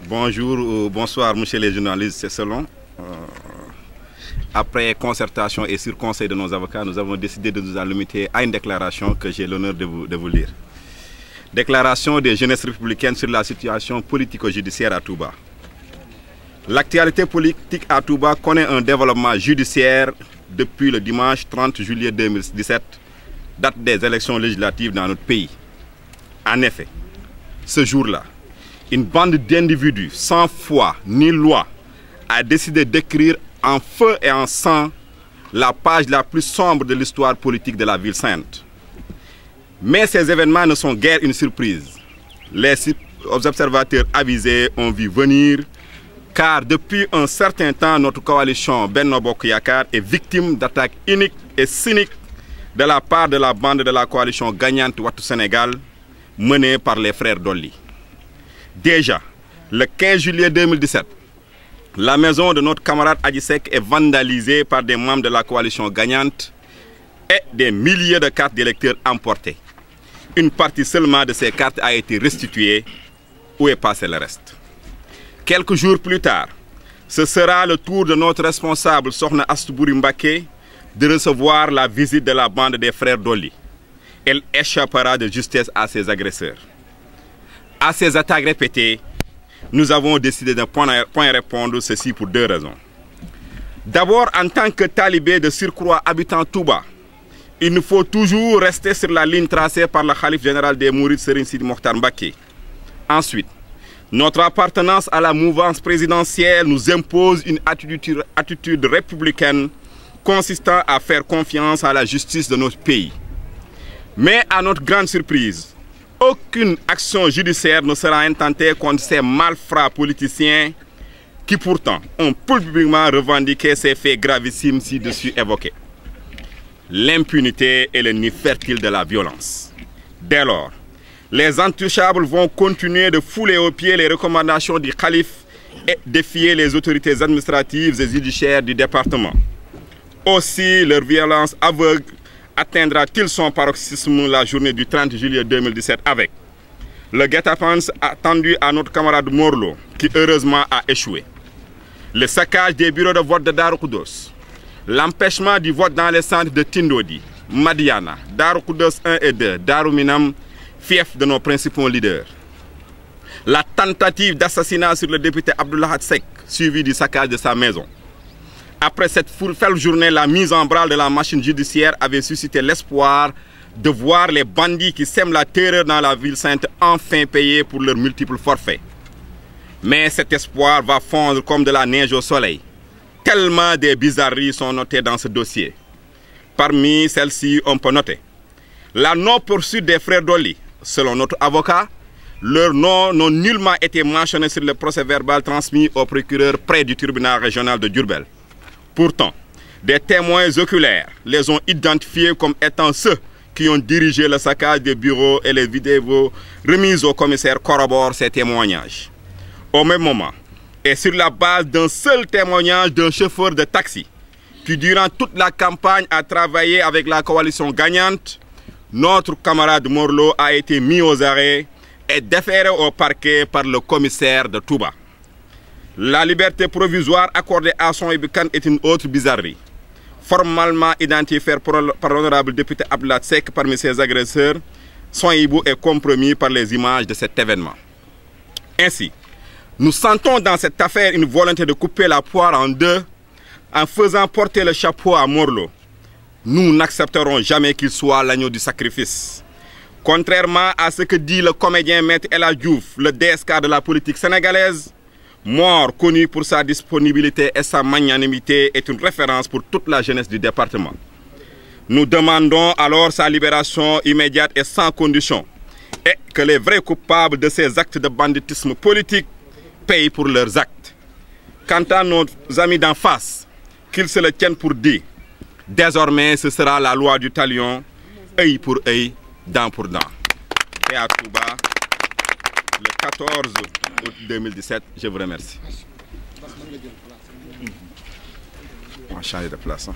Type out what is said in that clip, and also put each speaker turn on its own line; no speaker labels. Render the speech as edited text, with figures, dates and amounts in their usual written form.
Bonjour ou bonsoir, monsieur les journalistes, c'est selon. Après concertation et sur conseil de nos avocats, nous avons décidé de nous en limiter à une déclaration que j'ai l'honneur de vous lire. Déclaration des jeunesses républicaines sur la situation politico-judiciaire à Touba. L'actualité politique à Touba connaît un développement judiciaire depuis le dimanche 30 juillet 2017, date des élections législatives dans notre pays. En effet, ce jour-là, une bande d'individus sans foi ni loi a décidé d'écrire en feu et en sang la page la plus sombre de l'histoire politique de la ville sainte. Mais ces événements ne sont guère une surprise. Les observateurs avisés ont vu venir, car depuis un certain temps, notre coalition Benno Bokk Yakaar est victime d'attaques iniques et cyniques de la part de la bande de la coalition gagnante Wattu Sénégal, menée par les frères Dolly. Déjà, le 15 juillet 2017, la maison de notre camarade Adji Seck est vandalisée par des membres de la coalition gagnante et des milliers de cartes d'électeurs emportées. Une partie seulement de ces cartes a été restituée. Où est passé le reste? Quelques jours plus tard, ce sera le tour de notre responsable Sokhna Astou Boury Mbacké de recevoir la visite de la bande des frères Dolly. Elle échappera de justesse à ses agresseurs. À ces attaques répétées, nous avons décidé de point répondre ceci pour deux raisons. D'abord, en tant que talibé de surcroît habitant Touba, il nous faut toujours rester sur la ligne tracée par le khalife général des Mourides Serigne Sidi Mokhtar Mbacké. Ensuite, notre appartenance à la mouvance présidentielle nous impose une attitude républicaine consistant à faire confiance à la justice de notre pays. Mais à notre grande surprise, aucune action judiciaire ne sera intentée contre ces malfrats politiciens qui pourtant ont publiquement revendiqué ces faits gravissimes ci-dessus évoqués. L'impunité est le nid fertile de la violence. Dès lors, les intouchables vont continuer de fouler aux pieds les recommandations du calife et défier les autorités administratives et judiciaires du département. Aussi, leur violence aveugle atteindra-t-il son paroxysme la journée du 30 juillet 2017 avec le guet-apens attendu à notre camarade Morlo, qui heureusement a échoué, le saccage des bureaux de vote de Darou Khoudoss, l'empêchement du vote dans les centres de Tindodi, Madiana, Darou Khoudoss 1 et 2, Darou Minam, fief de nos principaux leaders, la tentative d'assassinat sur le député Abdoulahat Seck, suivi du saccage de sa maison. Après cette folle journée, la mise en branle de la machine judiciaire avait suscité l'espoir de voir les bandits qui sèment la terreur dans la ville sainte enfin payés pour leurs multiples forfaits. Mais cet espoir va fondre comme de la neige au soleil, tellement des bizarreries sont notées dans ce dossier. Parmi celles-ci, on peut noter la non-poursuite des frères Dolly. Selon notre avocat, leurs noms n'ont nullement été mentionnés sur le procès-verbal transmis au procureur près du tribunal régional de Diourbel. Pourtant, des témoins oculaires les ont identifiés comme étant ceux qui ont dirigé le saccage des bureaux et les vidéos remises au commissaire corroborent ces témoignages. Au même moment, et sur la base d'un seul témoignage d'un chauffeur de taxi qui, durant toute la campagne, a travaillé avec la coalition gagnante, notre camarade Morlo a été mis aux arrêts et déféré au parquet par le commissaire de Touba. La liberté provisoire accordée à Sohaibou Kane est une autre bizarrerie. Formellement identifié par l'honorable député Abdoulahat Seck parmi ses agresseurs, Sohaibou est compromis par les images de cet événement. Ainsi, nous sentons dans cette affaire une volonté de couper la poire en deux en faisant porter le chapeau à Morlo. Nous n'accepterons jamais qu'il soit l'agneau du sacrifice. Contrairement à ce que dit le comédien Maître El Hadji Diouf, le DSK de la politique sénégalaise, Mor, connu pour sa disponibilité et sa magnanimité, est une référence pour toute la jeunesse du département. Nous demandons alors sa libération immédiate et sans condition, et que les vrais coupables de ces actes de banditisme politique payent pour leurs actes. Quant à nos amis d'en face, qu'ils se le tiennent pour dit, désormais ce sera la loi du talion, œil pour œil, dent pour dent. Et à Touba, le 14 août 2017, je vous remercie. On va changer de place.